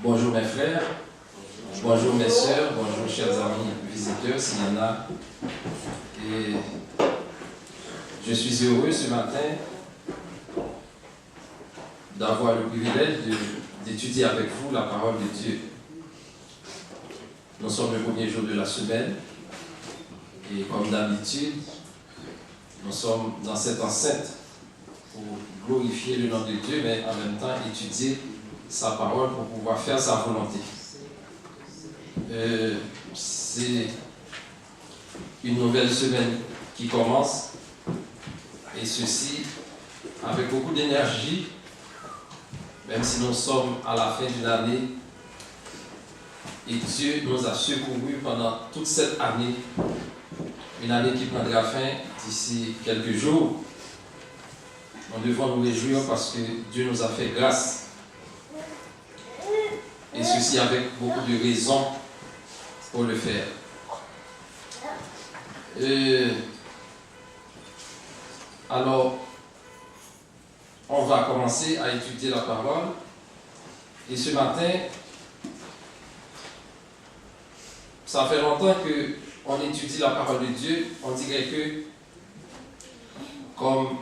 Bonjour mes frères, bonjour mes sœurs, bonjour chers amis visiteurs, s'il y en a. Et je suis heureux ce matin d'avoir le privilège d'étudier avec vous la parole de Dieu. Nous sommes le premier jour de la semaine et comme d'habitude, nous sommes dans cette enceinte pour glorifier le nom de Dieu, mais en même temps étudier sa parole pour pouvoir faire sa volonté. C'est une nouvelle semaine qui commence, et ceci avec beaucoup d'énergie, même si nous sommes à la fin d'une année, et Dieu nous a secourus pendant toute cette année, une année qui prendra fin d'ici quelques jours. Nous devons nous réjouir parce que Dieu nous a fait grâce. Et ceci avec beaucoup de raisons pour le faire. Alors, on va commencer à étudier la parole. Et ce matin, ça fait longtemps qu'on étudie la parole de Dieu. On dirait que, comme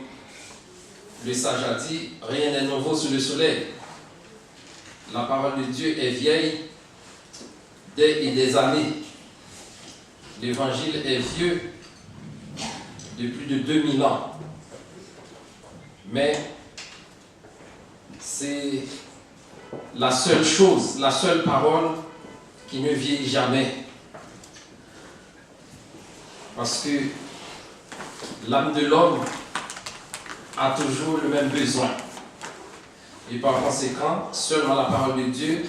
le sage a dit, rien n'est nouveau sous le soleil. La parole de Dieu est vieille des années. L'évangile est vieux de plus de 2000 ans. Mais c'est la seule chose, la seule parole qui ne vieillit jamais. Parce que l'âme de l'homme a toujours le même besoin. Et par conséquent, seulement la parole de Dieu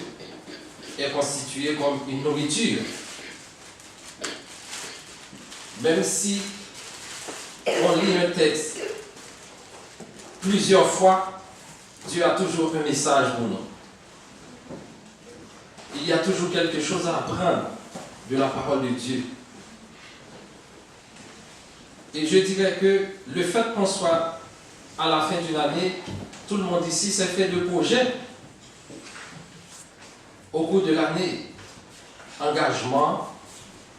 est constituée comme une nourriture. Même si on lit un texte plusieurs fois, Dieu a toujours un message pour nous. Il y a toujours quelque chose à apprendre de la parole de Dieu. Et je dirais que le fait qu'on soit à la fin d'une année, tout le monde ici s'est fait de projets au cours de l'année, engagement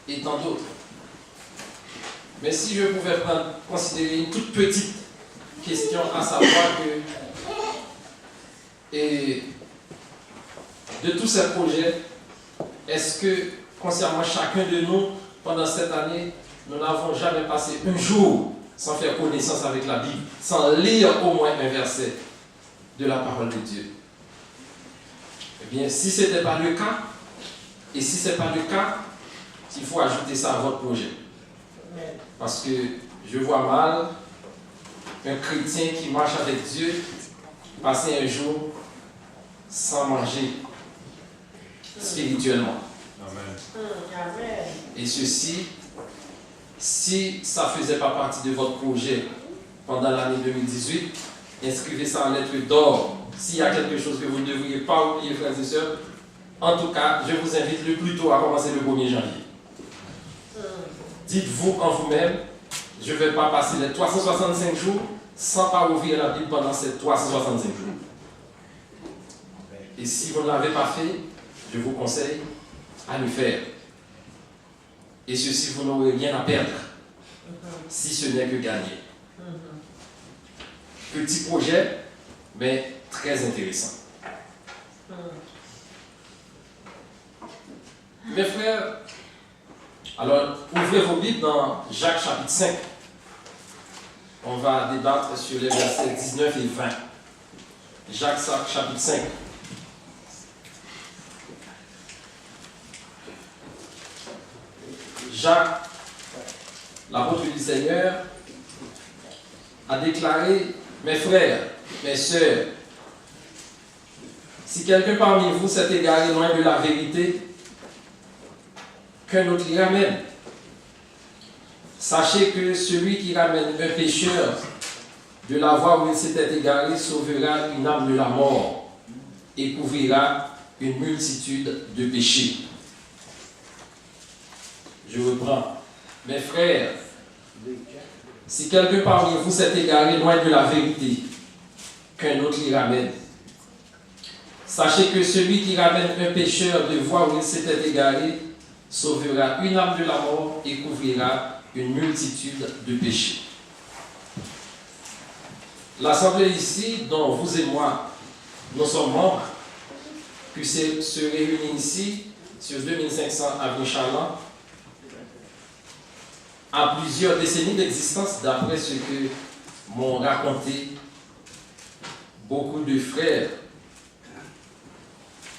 et tant d'autres. Mais si je pouvais considérer une toute petite question, à savoir que, et de tous ces projets, est-ce que, concernant chacun de nous, pendant cette année, nous n'avons jamais passé un jour sans faire connaissance avec la Bible, sans lire au moins un verset de la parole de Dieu? Eh bien, si ce n'était pas le cas, et si ce n'est pas le cas, il faut ajouter ça à votre projet. Parce que je vois mal un chrétien qui marche avec Dieu passer un jour sans manger spirituellement. Amen. Et ceci, si ça ne faisait pas partie de votre projet pendant l'année 2018, inscrivez ça en lettres d'or. S'il y a quelque chose que vous ne devriez pas oublier, frères et sœurs, en tout cas, je vous invite le plus tôt à commencer le 1er janvier. Dites-vous en vous-même, je ne vais pas passer les 365 jours sans pas ouvrir la Bible pendant ces 365 jours. Et si vous ne l'avez pas fait, je vous conseille à le faire. Et ceci, vous n'aurez rien à perdre, si ce n'est que gagner. Petit projet, mais très intéressant. Mes frères, alors ouvrez vos Bibles dans Jacques chapitre 5. On va débattre sur les versets 19 et 20. Jacques chapitre 5. Jacques, l'apôtre du Seigneur, a déclaré: mes frères, mes sœurs, si quelqu'un parmi vous s'est égaré loin de la vérité, qu'un autre l'y ramène. Sachez que celui qui ramène un pécheur de la voie où il s'était égaré sauvera une âme de la mort et couvrira une multitude de péchés. Je reprends. Mes frères, si quelqu'un parmi vous s'est égaré loin de la vérité, qu'un autre l'y ramène. Sachez que celui qui ramène un pécheur de voie où il s'était égaré sauvera une âme de la mort et couvrira une multitude de péchés. L'assemblée ici, dont vous et moi, nous sommes membres, qui se réunit ici, sur 2500 avenue Charland, a plusieurs décennies d'existence, d'après ce que m'ont raconté beaucoup de frères.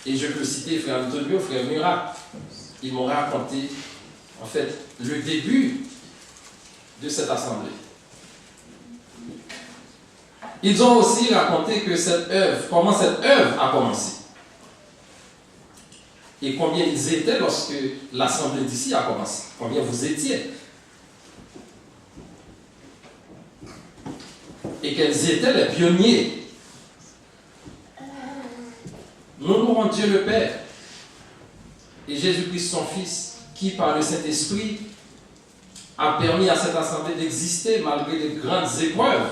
Et je peux citer frère Antonio, frère Murat. Ils m'ont raconté, en fait, le début de cette assemblée. Ils ont aussi raconté que cette œuvre, comment cette œuvre a commencé. Et combien ils étaient lorsque l'assemblée d'ici a commencé. Combien vous étiez. Et quels étaient les pionniers. Nous louons Dieu le Père et Jésus-Christ son Fils, qui par le Saint-Esprit a permis à cette assemblée d'exister malgré les grandes épreuves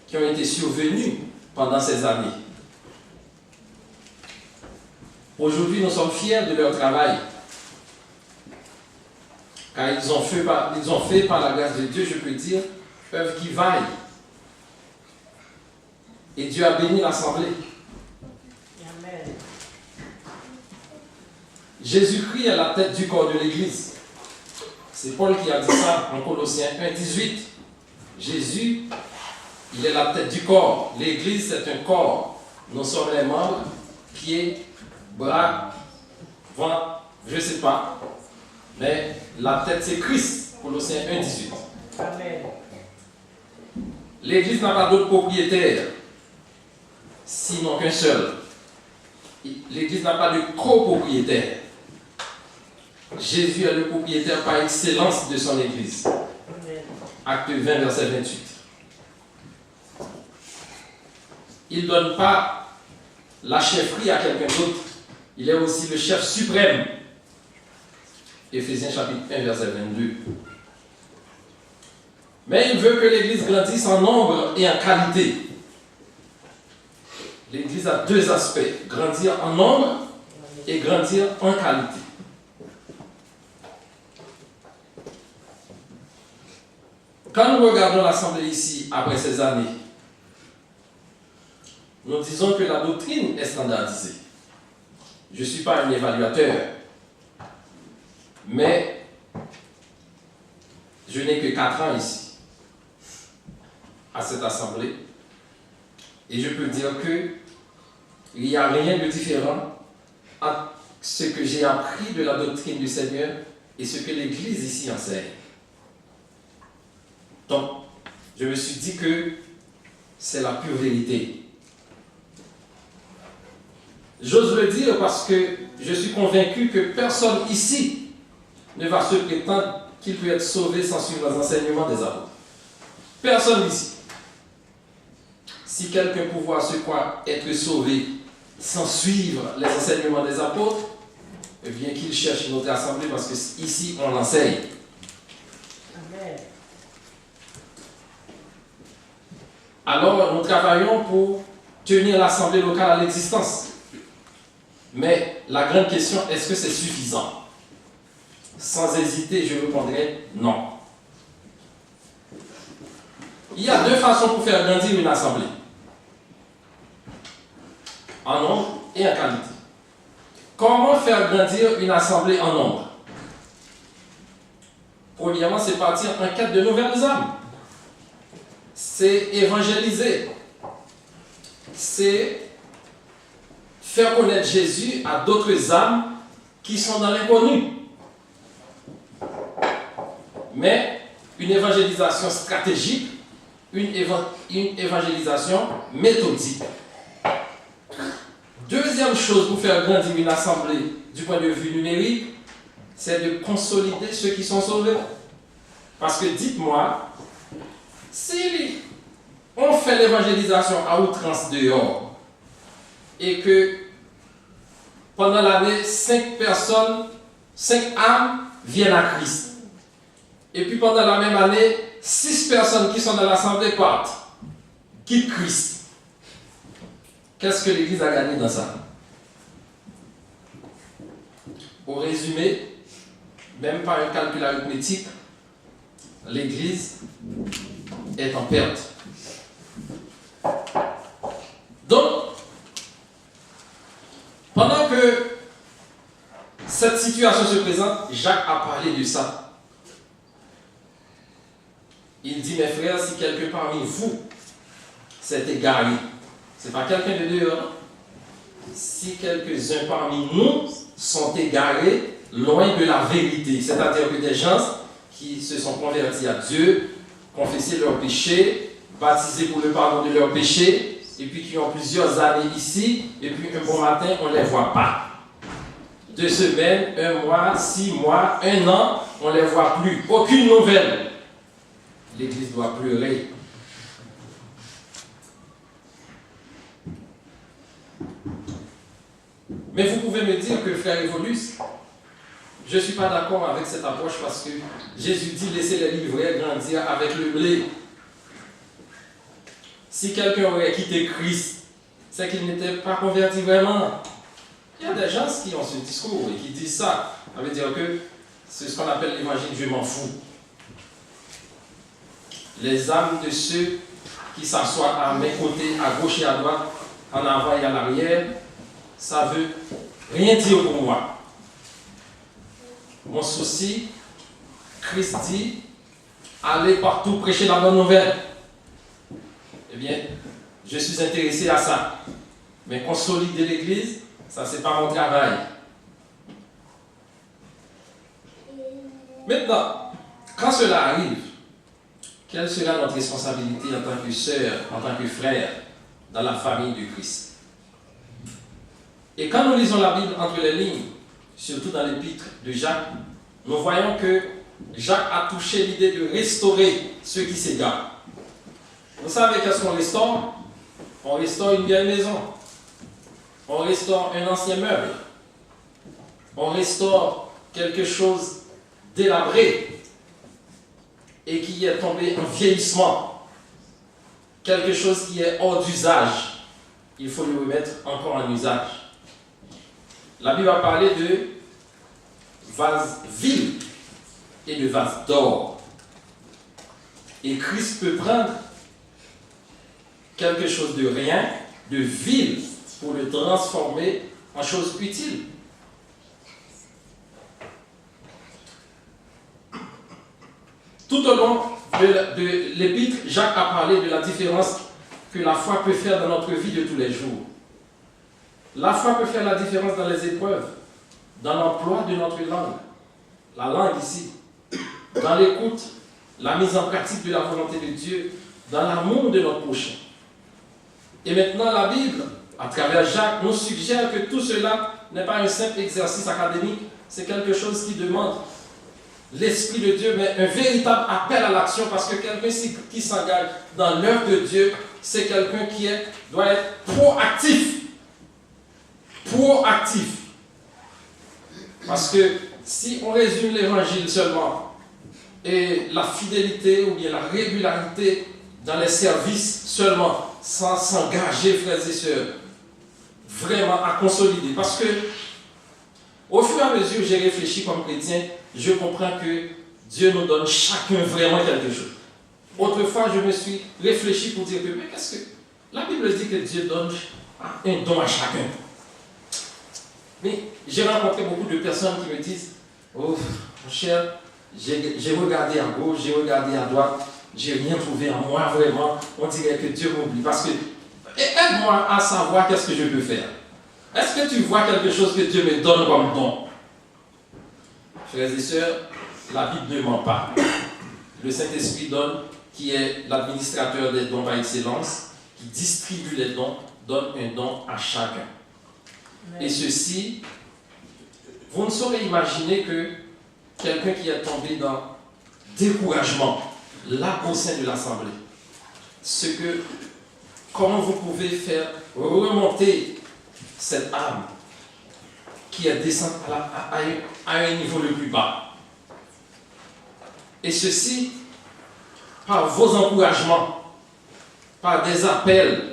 qui ont été survenues pendant ces années. Aujourd'hui, nous sommes fiers de leur travail, car ils ont fait par la grâce de Dieu, je peux dire, œuvre qui vaille. Et Dieu a béni l'assemblée. Amen. Jésus-Christ est la tête du corps de l'Église. C'est Paul qui a dit ça en Colossiens 1,18. Jésus, il est la tête du corps. L'Église, c'est un corps. Nous sommes les membres, pieds, bras, ventre, je ne sais pas. Mais la tête, c'est Christ. Colossiens 1,18. Amen. L'Église n'a pas d'autre propriétaire, sinon qu'un seul. L'Église n'a pas de copropriétaire. Jésus est le propriétaire par excellence de son Église. Amen. Acte 20, verset 28. Il ne donne pas la chefferie à quelqu'un d'autre. Il est aussi le chef suprême. Éphésiens chapitre 1, verset 22. Mais il veut que l'Église grandisse en nombre et en qualité. L'Église a deux aspects, grandir en nombre et grandir en qualité. Quand nous regardons l'Assemblée ici, après ces années, nous disons que la doctrine est standardisée. Je ne suis pas un évaluateur, mais je n'ai que 4 ans ici, à cette Assemblée, et je peux dire qu'il n'y a rien de différent entre ce que j'ai appris de la doctrine du Seigneur et ce que l'Église ici enseigne. Donc, je me suis dit que c'est la pure vérité. J'ose le dire parce que je suis convaincu que personne ici ne va se prétendre qu'il peut être sauvé sans suivre les enseignements des apôtres. Personne ici. Si quelqu'un pouvait se croire être sauvé sans suivre les enseignements des apôtres, eh bien qu'il cherche une autre assemblée parce que ici on l'enseigne. Amen. Alors nous travaillons pour tenir l'assemblée locale à l'existence. Mais la grande question, est-ce que c'est suffisant? Sans hésiter, je répondrai non. Il y a deux façons pour faire grandir une assemblée. En nombre et en qualité. Comment faire grandir une assemblée en nombre? Premièrement, c'est partir en quête de nouvelles âmes. C'est évangéliser. C'est faire connaître Jésus à d'autres âmes qui sont dans l'inconnu. Mais une évangélisation stratégique, une évangélisation méthodique. Deuxième chose pour faire grandir une assemblée du point de vue numérique, c'est de consolider ceux qui sont sauvés. Parce que dites-moi, si on fait l'évangélisation à outrance dehors et que pendant l'année, 5 personnes, 5 âmes viennent à Christ. Et puis pendant la même année, 6 personnes qui sont dans l'assemblée partent, quittent Christ. Qu'est-ce que l'Église a gagné dans ça? Au résumé, même par un calcul arithmétique, l'Église est en perte. Donc, pendant que cette situation se présente, Jacques a parlé de ça. Il dit, mes frères, si quelqu'un parmi vous s'est égaré, c'est pas quelqu'un de dehors. Si quelques-uns parmi nous sont égarés loin de la vérité, c'est-à-dire que des gens qui se sont convertis à Dieu, confessé leurs péchés, baptisés pour le pardon de leurs péchés, et puis qui ont plusieurs années ici, et puis un bon matin, on ne les voit pas. 2 semaines, 1 mois, 6 mois, 1 an, on ne les voit plus. Aucune nouvelle. L'Église doit pleurer. Mais vous pouvez me dire que frère Evolus, je ne suis pas d'accord avec cette approche parce que Jésus dit laissez les livrets grandir avec le blé. Si quelqu'un aurait quitté Christ, c'est qu'il n'était pas converti vraiment. Il y a des gens qui ont ce discours et qui disent ça. Ça veut dire que c'est ce qu'on appelle l'évangile je m'en fous. Les âmes de ceux qui s'assoient à mes côtés, à gauche et à droite, en avant et à l'arrière, ça veut rien dire pour moi. Mon souci, Christ dit, allez partout prêcher la bonne nouvelle. Eh bien, je suis intéressé à ça. Mais consolider l'Église, ça c'est pas mon travail. Maintenant, quand cela arrive, quelle sera notre responsabilité en tant que sœur, en tant que frère, dans la famille de Christ? Et quand nous lisons la Bible entre les lignes, surtout dans l'épître de Jacques, nous voyons que Jacques a touché l'idée de restaurer ceux qui s'égarent. Vous savez qu'est-ce qu'on restaure? On restaure une vieille maison. On restaure un ancien meuble. On restaure quelque chose délabré et qui est tombé en vieillissement. Quelque chose qui est hors d'usage. Il faut le remettre encore en usage. La Bible a parlé de vase vil et de vase d'or. Et Christ peut prendre quelque chose de rien, de vil, pour le transformer en chose utile. Tout au long de l'épître, Jacques a parlé de la différence que la foi peut faire dans notre vie de tous les jours. La foi peut faire la différence dans les épreuves, dans l'emploi de notre langue, la langue ici, dans l'écoute, la mise en pratique de la volonté de Dieu, dans l'amour de notre prochain. Et maintenant, la Bible, à travers Jacques, nous suggère que tout cela n'est pas un simple exercice académique, c'est quelque chose qui demande l'Esprit de Dieu, mais un véritable appel à l'action, parce que quelqu'un qui s'engage dans l'œuvre de Dieu, c'est quelqu'un qui doit être proactif. Proactif. Parce que si on résume l'évangile seulement, et la fidélité ou bien la régularité dans les services seulement, sans s'engager, frères et sœurs, vraiment à consolider. Parce que, au fur et à mesure que j'ai réfléchi comme chrétien, je comprends que Dieu nous donne chacun vraiment quelque chose. Autrefois, je me suis réfléchi pour dire que, mais qu'est-ce que... La Bible dit que Dieu donne un don à chacun. Mais j'ai rencontré beaucoup de personnes qui me disent, oh, mon cher, j'ai regardé à gauche, j'ai regardé à droite, j'ai rien trouvé en moi vraiment. On dirait que Dieu m'oublie. Parce que, aide-moi à savoir qu'est-ce que je peux faire. Est-ce que tu vois quelque chose que Dieu me donne comme don? Frères et sœurs, la Bible ne ment pas. Le Saint-Esprit donne, qui est l'administrateur des dons par excellence, qui distribue les dons, donne un don à chacun. Et ceci, vous ne saurez imaginer que quelqu'un qui est tombé dans découragement, là au sein de l'Assemblée, comment vous pouvez faire remonter cette âme qui est descendue à un niveau le plus bas. Et ceci, par vos encouragements, par des appels.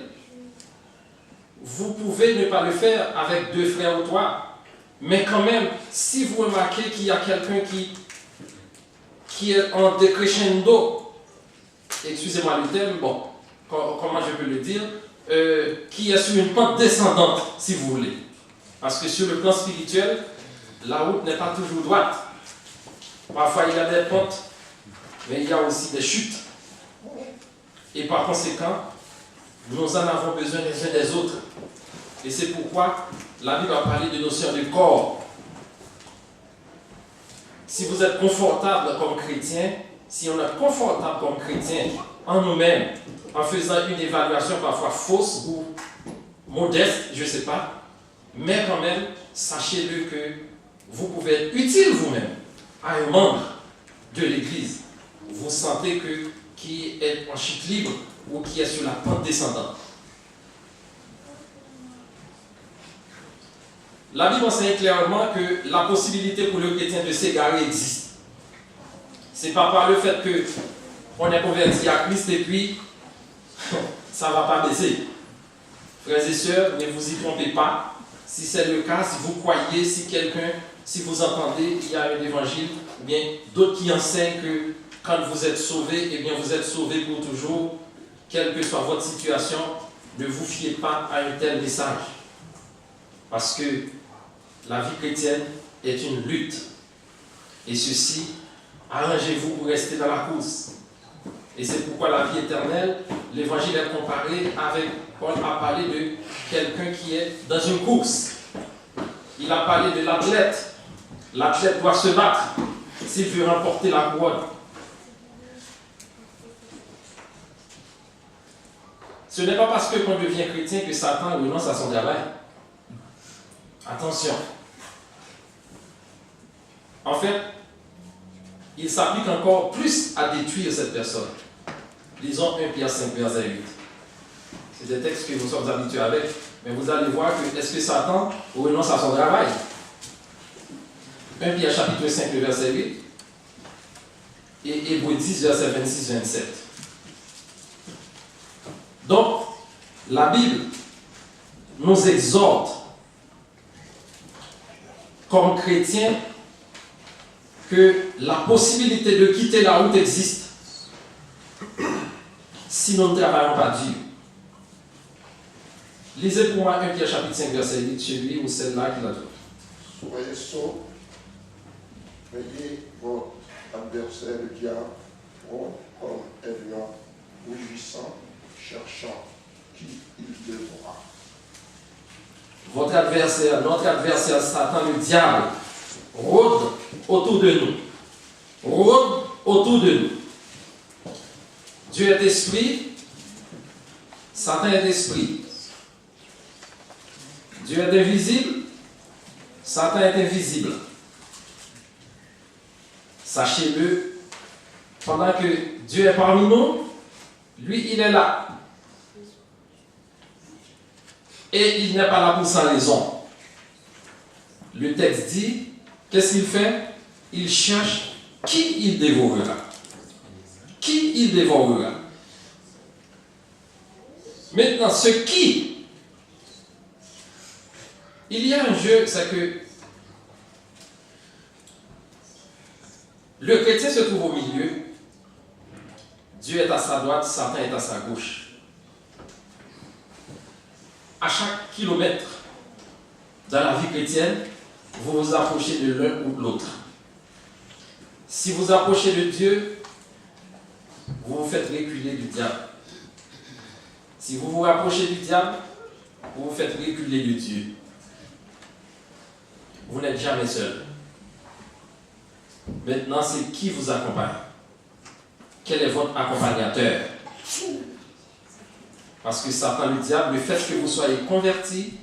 Vous pouvez ne pas le faire avec 2 frères ou 3, Mais quand même, si vous remarquez qu'il y a quelqu'un qui est en décrescendo, excusez-moi le terme, bon, comment je peux le dire, qui est sur une pente descendante, si vous voulez. Parce que sur le plan spirituel, la route n'est pas toujours droite. Parfois, il y a des pentes, mais il y a aussi des chutes. Et par conséquent, nous en avons besoin les uns des autres. Et c'est pourquoi la Bible a parlé de notion de corps. Si vous êtes confortable comme chrétien, si on est confortable comme chrétien en nous-mêmes, en faisant une évaluation parfois fausse ou modeste, je ne sais pas, mais quand même, sachez-le que vous pouvez être utile vous-même à un membre de l'Église. Vous sentez qui est en chute libre ou qui est sur la pente descendante. La Bible enseigne clairement que la possibilité pour le chrétien de s'égarer existe. Ce n'est pas par le fait qu'on est converti à Christ et puis ça ne va pas baisser. Frères et sœurs, ne vous y trompez pas. Si c'est le cas, si vous croyez, si vous entendez, il y a un évangile, ou bien d'autres qui enseignent que quand vous êtes sauvés, eh bien vous êtes sauvés pour toujours, quelle que soit votre situation, ne vous fiez pas à un tel message. Parce que la vie chrétienne est une lutte. Et ceci, arrangez-vous pour rester dans la course. Et c'est pourquoi la vie éternelle, l'évangile est comparé avec, Paul a parlé de quelqu'un qui est dans une course. Il a parlé de l'athlète. L'athlète doit se battre s'il veut remporter la couronne. Ce n'est pas parce qu'on devient chrétien que Satan renonce à son travail. Attention. En fait, il s'applique encore plus à détruire cette personne. Lisons 1 Pierre 5, verset 8. C'est des textes que nous sommes habitués avec, mais vous allez voir que est-ce que Satan renonce à son travail? 1 Pierre chapitre 5, verset 8 et Hébreux 10, verset 26-27. Donc, la Bible nous exhorte comme chrétiens que la possibilité de quitter la route existe si nous ne travaillons pas Dieu. Lisez pour moi 1 Pierre chapitre 5 verset 8, celui ou celle-là qui l'a dit. Soyez sots, veillez votre adversaire le diable, rôde comme un lion rougissant, cherchant qui il devra. Votre adversaire, notre adversaire Satan, le diable, rôde autour de nous. Rôde autour de nous. Dieu est esprit, Satan est esprit. Dieu est invisible, Satan est invisible. Sachez-le, pendant que Dieu est parmi nous, lui, il est là. Et il n'est pas là pour sa raison. Le texte dit, qu'est-ce qu'il fait? Il cherche qui il dévorera. Qui il dévorera. Maintenant, ce qui, il y a un jeu, c'est que le chrétien se trouve au milieu, Dieu est à sa droite, Satan est à sa gauche. À chaque kilomètre dans la vie chrétienne, vous vous approchez de l'un ou de l'autre. Si vous approchez de Dieu, vous vous faites reculer du diable. Si vous vous rapprochez du diable, vous vous faites reculer de Dieu. Vous n'êtes jamais seul. Maintenant, c'est qui vous accompagne? Quel est votre accompagnateur? Parce que Satan, le diable, le fait que vous soyez convertis,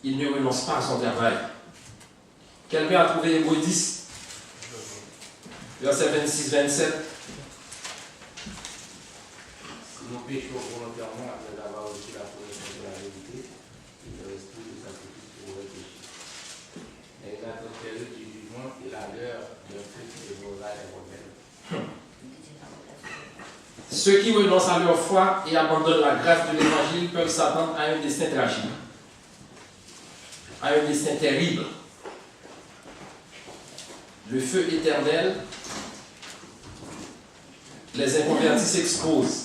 il ne renonce pas à son travail. Quelqu'un a trouvé Hébreux 10, verset 26-27. Si nous péchons volontairement après avoir reçu la connaissance de la vérité, il ne reste plus de sacrifice pour le péché. Mais il attend du jugement et la l'heure d'un feu qui dévorera les rebelles. Ceux qui renoncent à leur foi et abandonnent la grâce de l'évangile peuvent s'attendre à un destin tragique. a un destin terrible. Le feu éternel, les inconvertis s'exposent.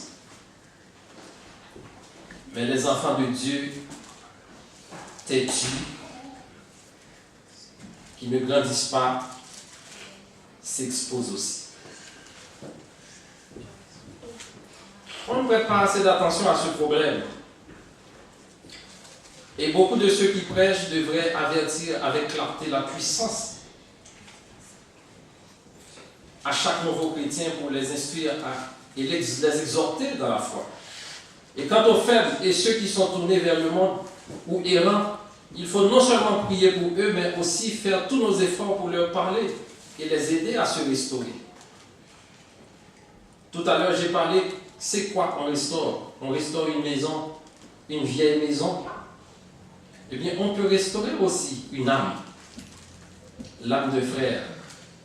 Mais les enfants de Dieu, têtus, qui ne grandissent pas, s'exposent aussi. On ne prête pas assez d'attention à ce problème. Et beaucoup de ceux qui prêchent devraient avertir avec clarté la puissance à chaque nouveau chrétien pour les instruire et les exhorter dans la foi. Et quant aux faibles et ceux qui sont tournés vers le monde ou errants, il faut non seulement prier pour eux, mais aussi faire tous nos efforts pour leur parler et les aider à se restaurer. Tout à l'heure, j'ai parlé, c'est quoi qu'on restaure? On restaure une maison, une vieille maison. Eh bien, on peut restaurer aussi une âme. L'âme de frère,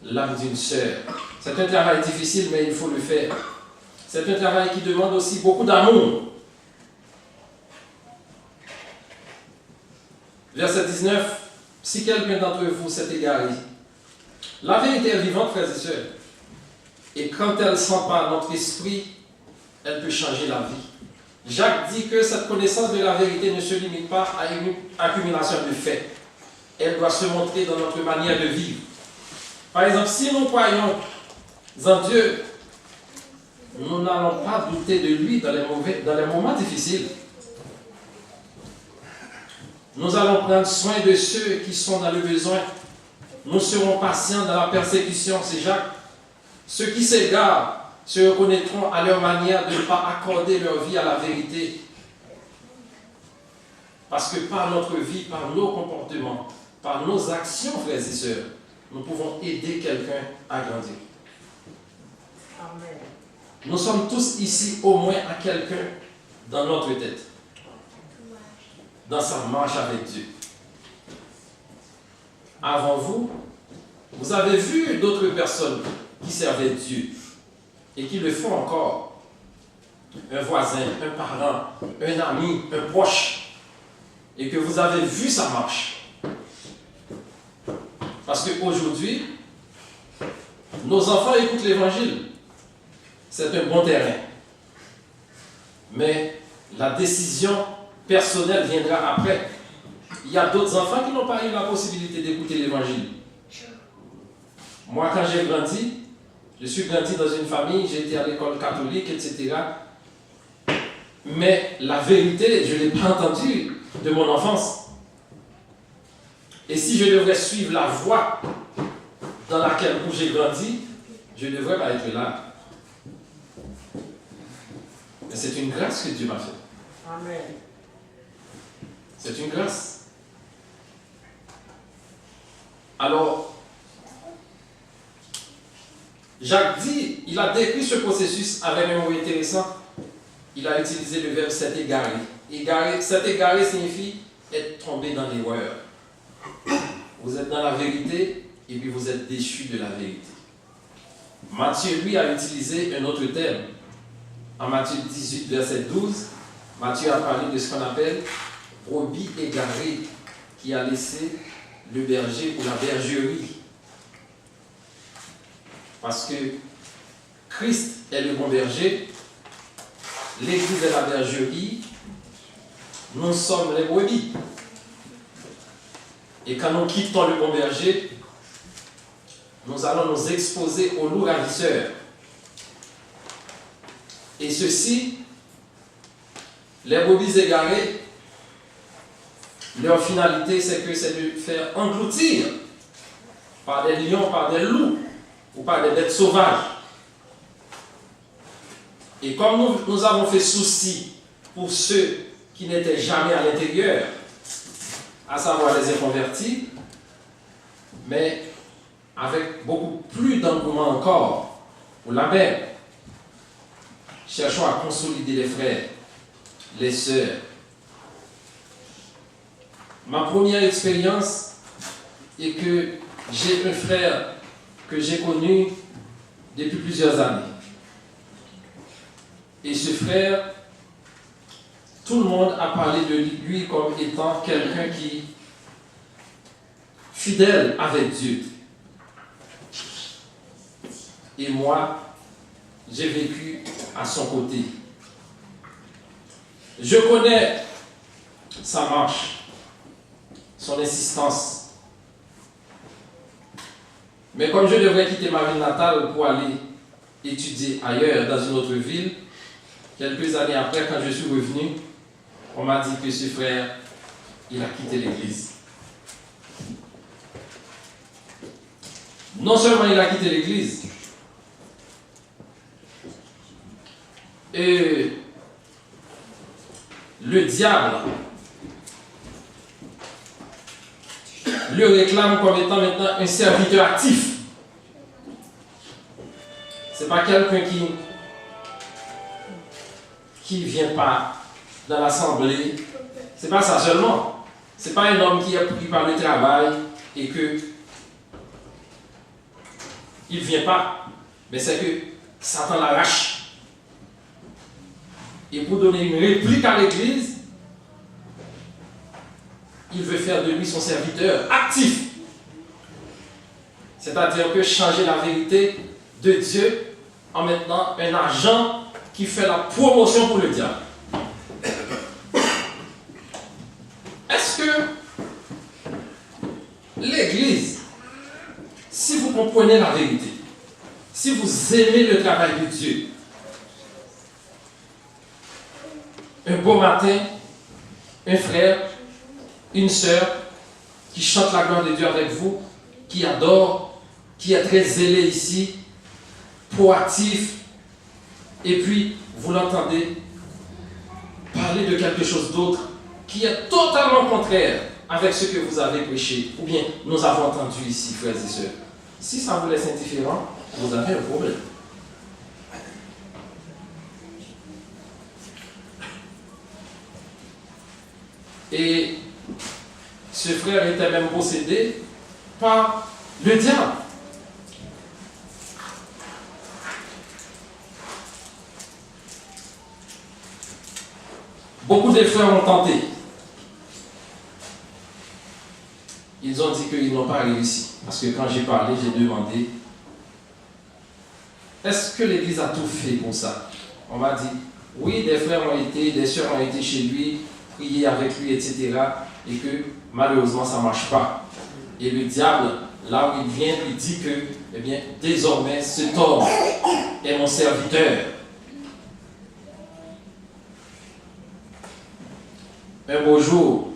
l'âme d'une sœur. C'est un travail difficile, mais il faut le faire. C'est un travail qui demande aussi beaucoup d'amour. Verset 19. Si quelqu'un d'entre vous s'est égaré, la vérité est vivante, frères et sœurs. Et quand elle s'empare notre esprit, elle peut changer la vie. Jacques dit que cette connaissance de la vérité ne se limite pas à une accumulation de faits. Elle doit se montrer dans notre manière de vivre. Par exemple, si nous croyons en Dieu, nous n'allons pas douter de lui dans les moments difficiles. Nous allons prendre soin de ceux qui sont dans le besoin. Nous serons patients dans la persécution, c'est Jacques. Ceux qui s'égarent se reconnaîtront à leur manière de ne pas accorder leur vie à la vérité. Parce que par notre vie, par nos comportements, par nos actions, frères et sœurs, nous pouvons aider quelqu'un à grandir. Amen. Nous sommes tous ici au moins à quelqu'un dans notre tête, dans sa marche avec Dieu. Avant vous, vous avez vu d'autres personnes qui servaient Dieu et qui le font encore. Un voisin, un parent, un ami, un proche, et que vous avez vu sa marche. Parce qu'aujourd'hui, nos enfants écoutent l'Évangile. C'est un bon terrain. Mais la décision personnelle viendra après. Il y a d'autres enfants qui n'ont pas eu la possibilité d'écouter l'Évangile. Moi, quand j'ai grandi, je suis grandi dans une famille, j'ai été à l'école catholique, etc. Mais la vérité, je ne l'ai pas entendue de mon enfance. Et si je devrais suivre la voie dans laquelle j'ai grandi, je ne devrais pas être là. Mais c'est une grâce que Dieu m'a faite. Amen. C'est une grâce. Alors, Jacques dit, il a décrit ce processus avec un mot intéressant. Il a utilisé le verbe s'être égaré. S'être égaré signifie être tombé dans l'erreur. Vous êtes dans la vérité et puis vous êtes déchu de la vérité. Matthieu, lui, a utilisé un autre terme. En Matthieu 18, verset 12, Matthieu a parlé de ce qu'on appelle brebis égarée qui a laissé le berger ou la bergerie. Parce que Christ est le bon berger, l'Église est la bergerie, nous sommes les brebis. Et quand nous quittons le bon berger, nous allons nous exposer aux loups ravisseurs. Et ceci, les brebis égarées, leur finalité, c'est de faire engloutir par des lions, par des loups ou par des bêtes sauvages. Et comme nous avons fait souci pour ceux qui n'étaient jamais à l'intérieur, à savoir les inconvertis, mais avec beaucoup plus d'engouement encore pour la paix, cherchons à consolider les frères, les sœurs. Ma première expérience est que j'ai un frère que j'ai connu depuis plusieurs années. Et ce frère, tout le monde a parlé de lui comme étant quelqu'un qui fidèle avec Dieu. Et moi, j'ai vécu à son côté. Je connais sa marche, son insistance. Mais comme je devrais quitter ma ville natale pour aller étudier ailleurs, dans une autre ville, quelques années après, quand je suis revenu, on m'a dit que ce frère, il a quitté l'église. Non seulement il a quitté l'église, et le diable le réclame comme étant maintenant un serviteur actif. C'est pas quelqu'un qui vient pas dans l'assemblée. C'est pas ça seulement. C'est pas un homme qui est pris par le travail et que il vient pas. Mais c'est que Satan l'arrache. Et pour donner une réplique à l'église, il veut faire de lui son serviteur actif. C'est-à-dire que changer la vérité de Dieu en maintenant un agent qui fait la promotion pour le diable. Est-ce que l'église, si vous comprenez la vérité, si vous aimez le travail de Dieu, un beau matin, un frère, une sœur qui chante la gloire de Dieu avec vous, qui adore, qui est très zélé ici, proactif, et puis vous l'entendez parler de quelque chose d'autre qui est totalement contraire avec ce que vous avez prêché, ou bien nous avons entendu ici, frères et sœurs. Si ça vous laisse indifférent, vous avez un problème. Et ce frère était même possédé par le diable. Beaucoup de frères ont tenté. Ils ont dit qu'ils n'ont pas réussi. Parce que quand j'ai parlé, j'ai demandé, est-ce que l'Église a tout fait pour ça? On m'a dit, oui, des frères ont été, des sœurs ont été chez lui, prier avec lui, etc. Et que malheureusement, ça ne marche pas. Et le diable, là où il vient, il dit que, eh bien, désormais, cet homme est mon serviteur. Un beau jour,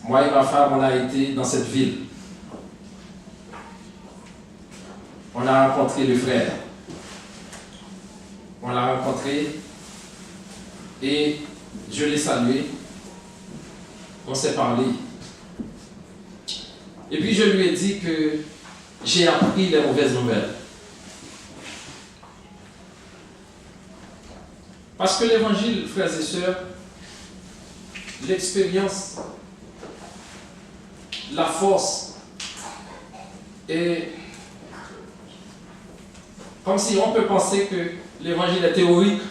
moi et ma femme, on a été dans cette ville. On a rencontré le frère. On l'a rencontré et je l'ai salué. On s'est parlé. Et puis je lui ai dit que j'ai appris les mauvaises nouvelles. Parce que l'évangile, frères et sœurs, l'expérience, la force, et comme si on peut penser que l'évangile est théorique,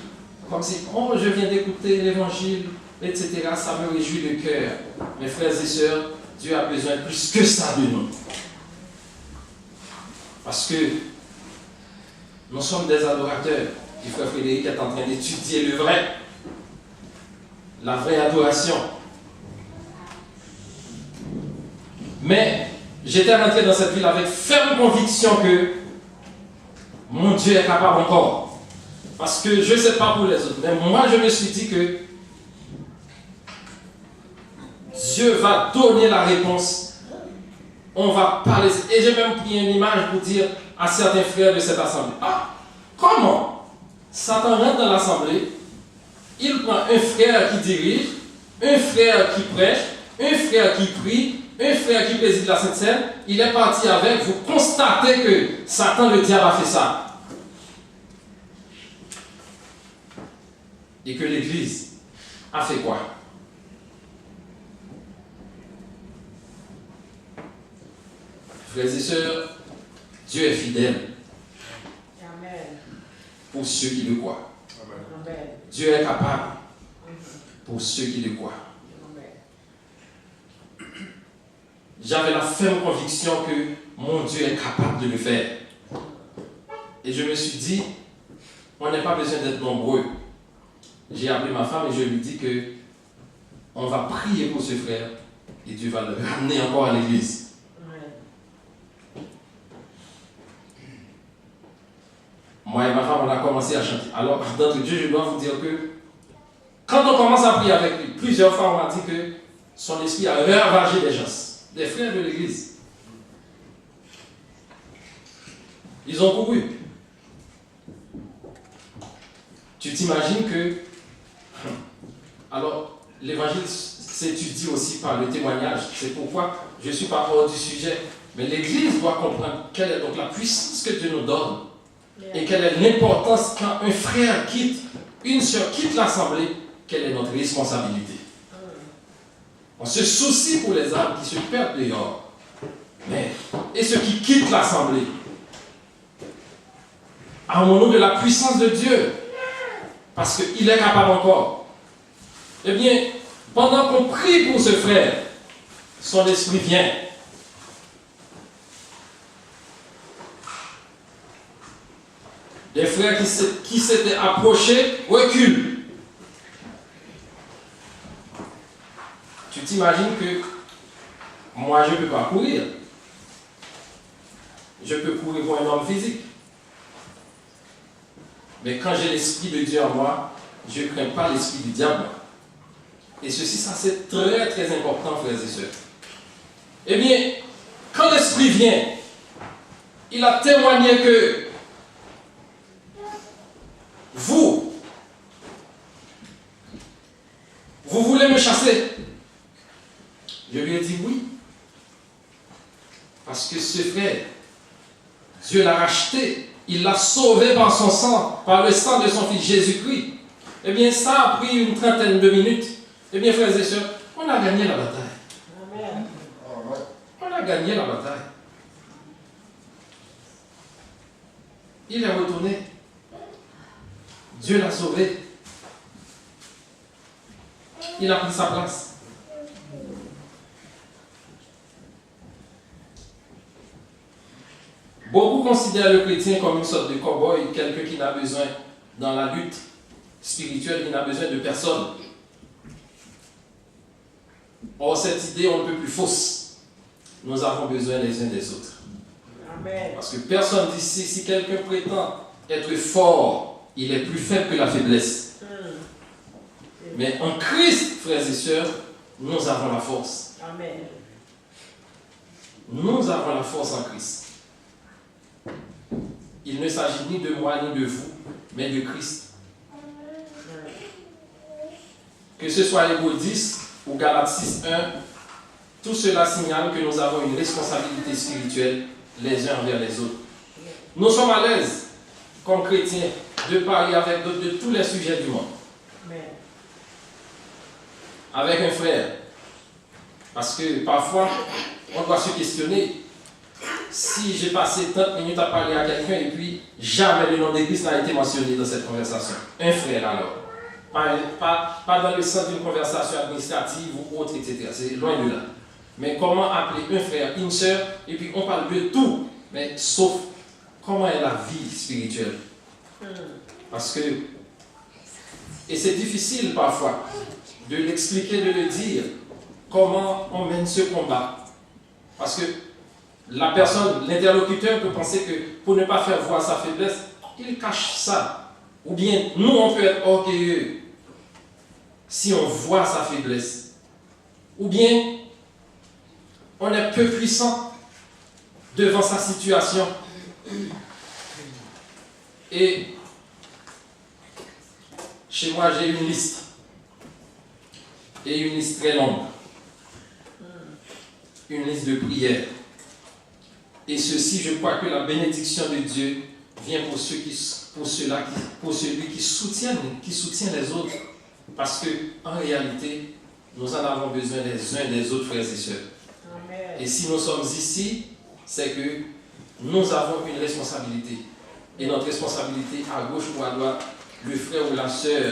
comme si, oh, je viens d'écouter l'évangile, etc. Ça me réjouit le cœur. Mes frères et sœurs, Dieu a besoin plus que ça de nous. Parce que nous sommes des adorateurs. Et frère Frédéric est en train d'étudier le vrai. La vraie adoration. Mais j'étais rentré dans cette ville avec ferme conviction que mon Dieu est capable encore. Parce que je ne sais pas pour les autres, mais moi je me suis dit que Dieu va donner la réponse. On va parler. Et j'ai même pris une image pour dire à certains frères de cette assemblée, ah, comment Satan rentre dans l'assemblée, il prend un frère qui dirige, un frère qui prêche, un frère qui prie, un frère qui préside la Sainte Seine, il est parti avec, vous constatez que Satan, le diable, a fait ça. Et que l'Église a fait quoi? Frères et sœurs, Dieu est fidèle. Amen. Pour ceux qui le croient. Amen. Dieu est capable pour ceux qui le croient. Amen. j'avais la ferme conviction que mon Dieu est capable de le faire. Et je me suis dit, on n'a pas besoin d'être nombreux. J'ai appelé ma femme et je lui dis que on va prier pour ce frère et Dieu va le ramener encore à l'église. Moi et ma femme, on a commencé à chanter. Alors, d'entre Dieu, je dois vous dire que quand on commence à prier avec lui, plusieurs fois on m'a dit que son esprit a ravagé des gens, des frères de l'église. Ils ont couru. Tu t'imagines que... Alors, l'évangile s'étudie aussi par le témoignage. C'est pourquoi je ne suis pas hors du sujet. Mais l'église doit comprendre quelle est donc la puissance que Dieu nous donne. Et quelle est l'importance quand un frère quitte, une sœur quitte l'assemblée, quelle est notre responsabilité. On se soucie pour les âmes qui se perdent dehors. Mais, et ceux qui quittent l'assemblée, armons-nous de la puissance de Dieu, parce qu'il est capable encore. Eh bien, pendant qu'on prie pour ce frère, son esprit vient. Les frères qui s'étaient approchés reculent. Tu t'imagines que moi, je ne peux pas courir. Je peux courir pour un homme physique. Mais quand j'ai l'esprit de Dieu en moi, je ne crains pas l'esprit du diable. Et ceci, ça c'est très très important, frères et sœurs. Eh bien, quand l'esprit vient, il a témoigné que vous voulez me chasser. Je lui ai dit oui. Parce que ce frère, Dieu l'a racheté. Il l'a sauvé par son sang, par le sang de son fils Jésus-Christ. Eh bien, ça a pris une trentaine de minutes. Eh bien, frères et sœurs, on a gagné la bataille. Amen. On a gagné la bataille. Il est retourné. Dieu l'a sauvé. Il a pris sa place. Beaucoup considèrent le chrétien comme une sorte de cow-boy, quelqu'un qui n'a besoin, dans la lutte spirituelle, qui n'a besoin de personne. Or, cette idée, on ne peut plus fausse. Nous avons besoin les uns des autres. Amen. Parce que personne d'ici, si quelqu'un prétend être fort, il est plus faible que la faiblesse. Mais en Christ, frères et sœurs, nous avons la force. Amen. Nous avons la force en Christ. Il ne s'agit ni de moi ni de vous, mais de Christ. Que ce soit Hébreux 10 ou Galates 6.1, tout cela signale que nous avons une responsabilité spirituelle les uns envers les autres. Nous sommes à l'aise, comme chrétiens, de parler avec d'autres de tous les sujets du monde. Amen. Avec un frère. Parce que parfois, on doit se questionner. Si j'ai passé 30 minutes à parler à quelqu'un et puis jamais le nom d'église n'a été mentionné dans cette conversation. Un frère alors. Pas dans le sens d'une conversation administrative ou autre, etc. C'est loin de là. Mais comment appeler un frère, une sœur, et puis on parle de tout, mais sauf comment est la vie spirituelle. Parce que, et c'est difficile parfois de l'expliquer, de le dire, comment on mène ce combat. Parce que la personne, l'interlocuteur peut penser que pour ne pas faire voir sa faiblesse, il cache ça. Ou bien, nous, on peut être orgueilleux si on voit sa faiblesse. Ou bien, on est peu puissant devant sa situation. Et chez moi, j'ai une liste. Et une liste très longue. Une liste de prières. Et ceci, je crois que la bénédiction de Dieu vient pour celui qui soutient les autres. Parce que, en réalité, nous en avons besoin les uns des autres, frères et sœurs. Amen. Et si nous sommes ici, c'est que nous avons une responsabilité. Et notre responsabilité, à gauche ou à droite, le frère ou la sœur,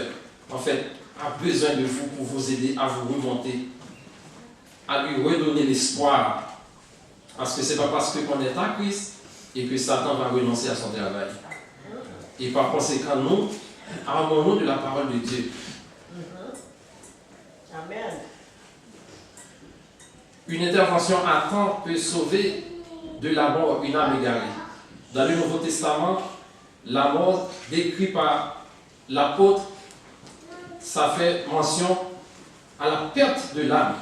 en fait, a besoin de vous pour vous aider à vous remonter, à lui redonner l'espoir Parce que ce n'est pas parce qu'on est à Christ et que Satan va renoncer à son travail. Et par conséquent, nous, armons-nous de la parole de Dieu. Amen. Une intervention à temps peut sauver de la mort une âme égarée. Dans le Nouveau Testament, la mort décrite par l'apôtre, ça fait mention à la perte de l'âme.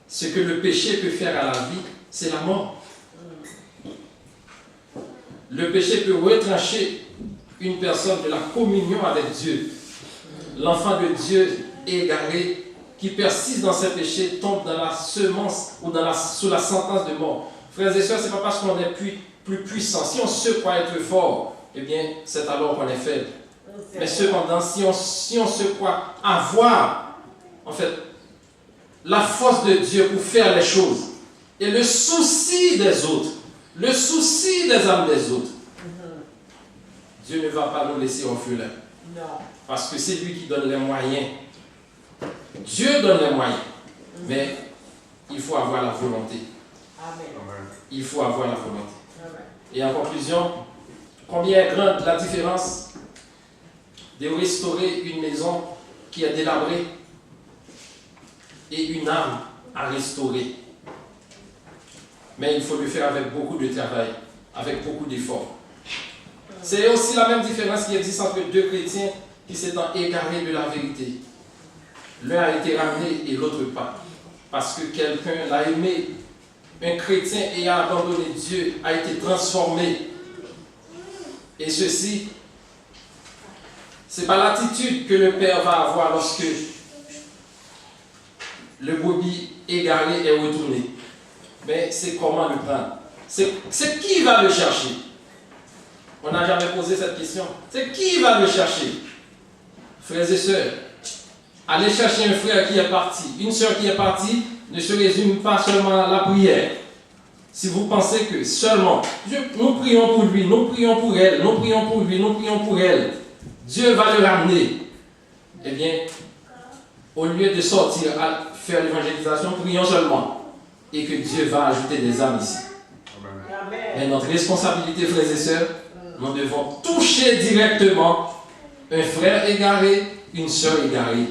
Ce que le péché peut faire à la vie, c'est la mort. Le péché peut retrancher une personne de la communion avec Dieu. L'enfant de Dieu égaré qui persiste dans ses péchés tombe dans la semence ou sous la sentence de mort. Frères et sœurs, ce n'est pas parce qu'on est plus puissant. Si on se croit être fort, eh bien, c'est alors qu'on est faible. Mais cependant, si on se croit avoir, en fait, la force de Dieu pour faire les choses, et le souci des autres, le souci des âmes des autres, Dieu ne va pas nous laisser orphelins. Non. Parce que c'est lui qui donne les moyens. Dieu donne les moyens. Mais il faut avoir la volonté. Amen. Il faut avoir la volonté. Amen. Et en conclusion, combien est grande la différence de restaurer une maison qui est délabrée et une âme à restaurer. Mais il faut le faire avec beaucoup de travail, avec beaucoup d'efforts. C'est aussi la même différence qui existe entre deux chrétiens qui s'étant égarés de la vérité. L'un a été ramené et l'autre pas. Parce que quelqu'un l'a aimé. Un chrétien ayant abandonné Dieu a été transformé. Et ceci, ce n'est pas l'attitude que le Père va avoir lorsque le brebis égaré est retourné. Mais c'est comment le prendre. C'est qui va le chercher. On n'a jamais posé cette question. C'est qui va le chercher. Frères et sœurs, aller chercher un frère qui est parti, une sœur qui est partie, ne se résume pas seulement à la prière. Si vous pensez que seulement, nous prions pour lui, nous prions pour elle, nous prions pour lui, nous prions pour elle, Dieu va le ramener. Eh bien, au lieu de sortir à faire l'évangélisation, prions seulement. Et que Dieu va ajouter des âmes ici. Amen. Mais notre responsabilité, frères et sœurs, nous devons toucher directement un frère égaré, une sœur égarée.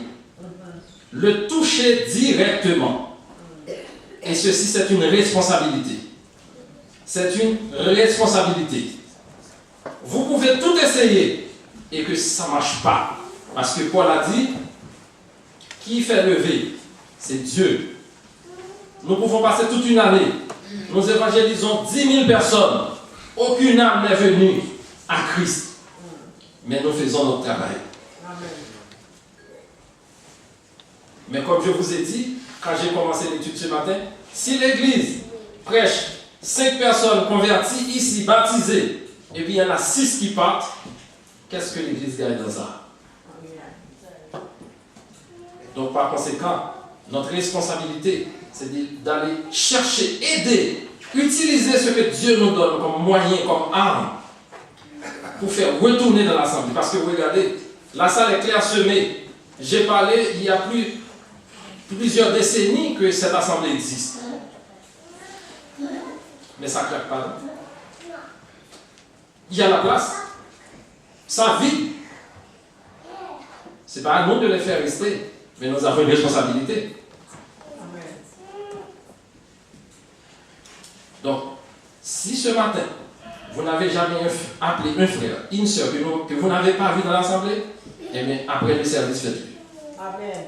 Le toucher directement. Et ceci, c'est une responsabilité. C'est une responsabilité. Vous pouvez tout essayer et que ça ne marche pas. Parce que Paul a dit, qui fait lever? C'est Dieu. Nous pouvons passer toute une année. Nous évangélisons 10 000 personnes. Aucune âme n'est venue à Christ. Mais nous faisons notre travail. Amen. Mais comme je vous ai dit, quand j'ai commencé l'étude ce matin, si l'Église prêche 5 personnes converties ici, baptisées, et puis il y en a 6 qui partent, qu'est-ce que l'Église gagne dans ça? Donc par conséquent, notre responsabilité, c'est d'aller chercher, aider, utiliser ce que Dieu nous donne comme moyen, comme arme, pour faire retourner dans l'assemblée. Parce que regardez, la salle est clairsemée. J'ai parlé il y a plusieurs décennies que cette assemblée existe. Mais ça ne claque pas. Il y a la place. Ça vit. Ce n'est pas à nous de les faire rester, mais nous avons une responsabilité. Donc, si ce matin, vous n'avez jamais appelé un frère, une soeur que vous n'avez pas vu dans l'assemblée, eh bien, après le service, faites-le. Amen.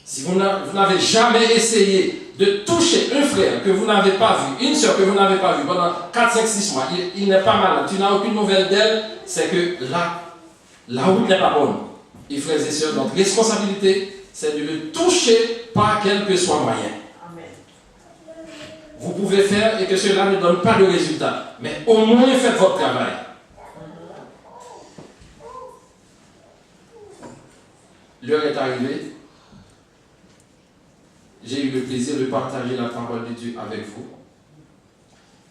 Si vous n'avez jamais essayé de toucher un frère que vous n'avez pas vu, une soeur que vous n'avez pas vu pendant 4, 5, 6 mois, il n'est pas malade, tu n'as aucune nouvelle d'elle, c'est que la route n'est pas bonne. Et frères et sœurs, notre responsabilité, c'est de le toucher par quel que soit moyen. Amen. Vous pouvez faire et que cela ne donne pas de résultat, mais au moins faites votre travail. L'heure est arrivée. J'ai eu le plaisir de partager la parole de Dieu avec vous.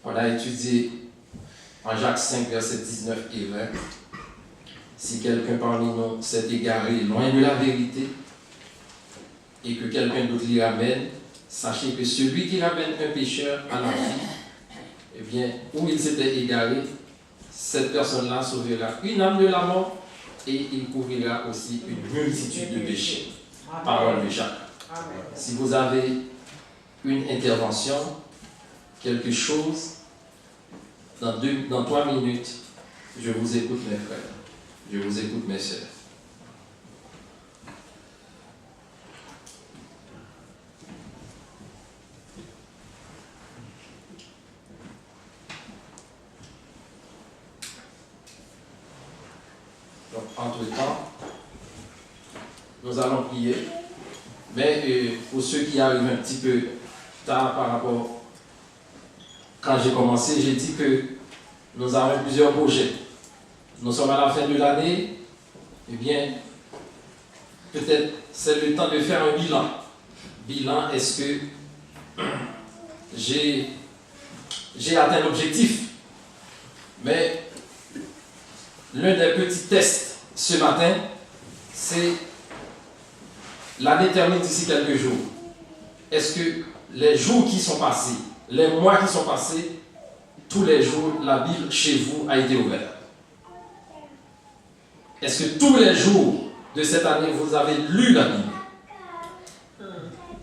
On a étudié en Jacques 5, versets 19 et 20. Si quelqu'un parmi nous s'est égaré loin de la vérité et que quelqu'un d'autre l'y ramène, sachez que celui qui ramène un pécheur à la vie, eh bien, où il s'était égaré, cette personne-là sauvera une âme de la mort et il couvrira aussi une multitude de péchés. Parole de Jacques. Si vous avez une intervention, quelque chose, dans 3 minutes, je vous écoute mes frères, je vous écoute mes sœurs. Donc, entre-temps, nous allons prier. Mais pour ceux qui arrivent un petit peu tard par rapport, quand j'ai commencé, j'ai dit que nous avons plusieurs projets. Nous sommes à la fin de l'année, eh bien, peut-être c'est le temps de faire un bilan. Bilan, est-ce que j'ai atteint l'objectif? Mais l'un des petits tests ce matin, c'est l'année termine d'ici quelques jours. Est-ce que les jours qui sont passés, les mois qui sont passés, tous les jours, la Bible chez vous a été ouverte? Est-ce que tous les jours de cette année, vous avez lu la Bible?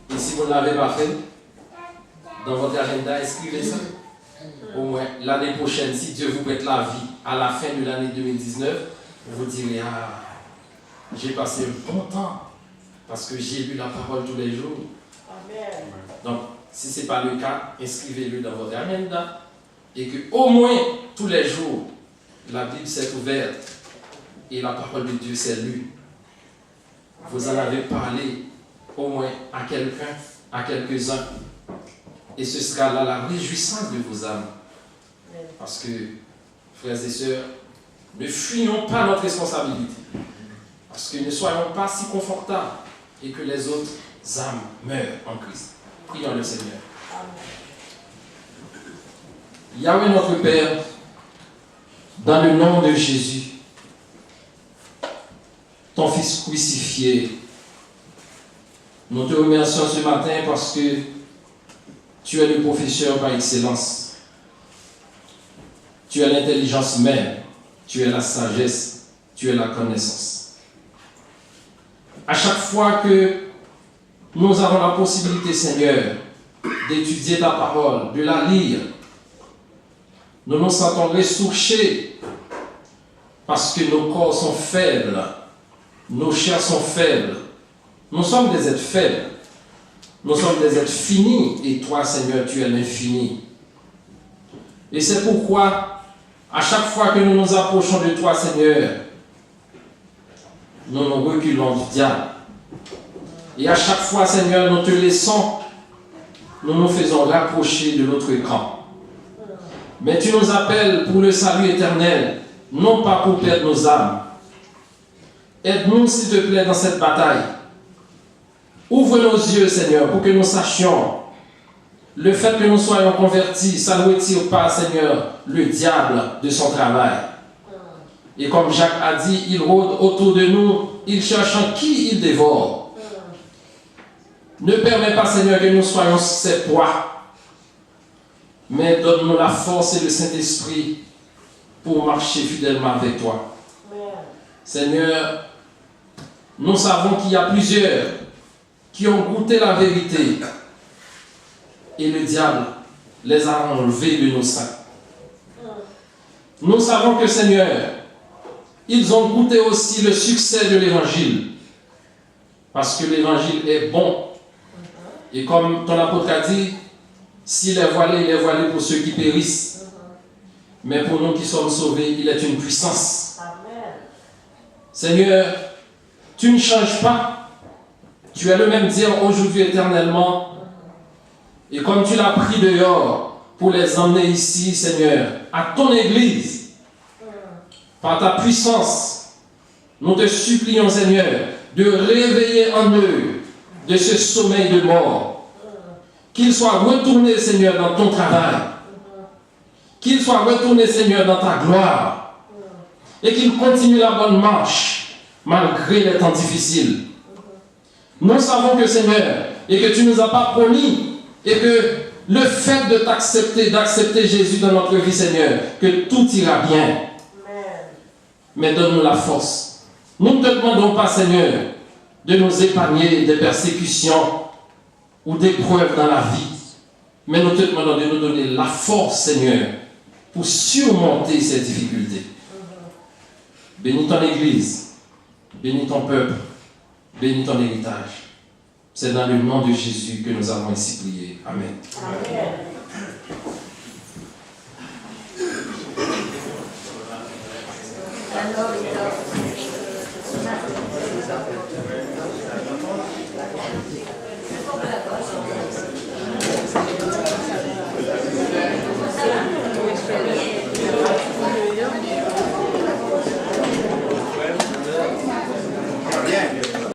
Et si vous ne l'avez pas fait, dans votre agenda, inscrivez ça. Au moins, l'année prochaine, si Dieu vous prête la vie, à la fin de l'année 2019, vous vous direz, ah, j'ai passé un bon temps. Parce que j'ai lu la parole tous les jours. Amen. Donc, si ce n'est pas le cas, inscrivez-le dans votre agenda. Et que au moins, tous les jours, la Bible s'est ouverte et la parole de Dieu s'est lue. Vous en avez parlé au moins à quelqu'un, à quelques-uns. Et ce sera là la réjouissance de vos âmes. Parce que, frères et sœurs, ne fuyons pas notre responsabilité. Parce que ne soyons pas si confortables et que les autres âmes meurent en Christ. Prions le Seigneur. Yahweh notre Père, dans le nom de Jésus, ton Fils crucifié, nous te remercions ce matin parce que tu es le professeur par excellence. Tu es l'intelligence même, tu es la sagesse, tu es la connaissance. À chaque fois que nous avons la possibilité, Seigneur, d'étudier ta parole, de la lire, nous nous sentons ressourcés parce que nos corps sont faibles, nos chairs sont faibles. Nous sommes des êtres faibles. Nous sommes des êtres finis et toi, Seigneur, tu es l'infini. Et c'est pourquoi, à chaque fois que nous nous approchons de toi, Seigneur, nous nous reculons du diable. Et à chaque fois, Seigneur, nous te laissons, nous nous faisons rapprocher de notre camp. Mais tu nous appelles pour le salut éternel, non pas pour perdre nos âmes. Aide-nous, s'il te plaît, dans cette bataille. Ouvre nos yeux, Seigneur, pour que nous sachions le fait que nous soyons convertis, ça ne retire pas, Seigneur, le diable de son travail. Et comme Jacques a dit, il rôde autour de nous, il cherche en qui il dévore. Ne permets pas, Seigneur, que nous soyons ses proies, mais donne-nous la force et le Saint-Esprit pour marcher fidèlement avec toi. Seigneur, nous savons qu'il y a plusieurs qui ont goûté la vérité et le diable les a enlevés de nos seins. Nous savons que, Seigneur, ils ont goûté aussi le succès de l'Évangile parce que l'Évangile est bon. Et comme ton apôtre a dit, s'il est voilé pour ceux qui périssent. Mais pour nous qui sommes sauvés, il est une puissance. Amen. Seigneur, tu ne changes pas. Tu es le même dire aujourd'hui éternellement. Et comme tu l'as pris dehors pour les emmener ici, Seigneur, à ton Église, par ta puissance, nous te supplions, Seigneur, de réveiller en eux de ce sommeil de mort. Qu'ils soient retournés, Seigneur, dans ton travail. Qu'ils soient retournés, Seigneur, dans ta gloire. Et qu'ils continuent la bonne marche, malgré les temps difficiles. Nous savons que, Seigneur, et que tu ne nous as pas promis, et que le fait de t'accepter, d'accepter Jésus dans notre vie, Seigneur, que tout ira bien. Mais donne-nous la force. Nous ne te demandons pas, Seigneur, de nous épargner des persécutions ou des preuves dans la vie. Mais nous te demandons de nous donner la force, Seigneur, pour surmonter ces difficultés. Bénis ton Église, bénis ton peuple, bénis ton héritage. C'est dans le nom de Jésus que nous avons ainsi prié. Amen. Amen. Alors,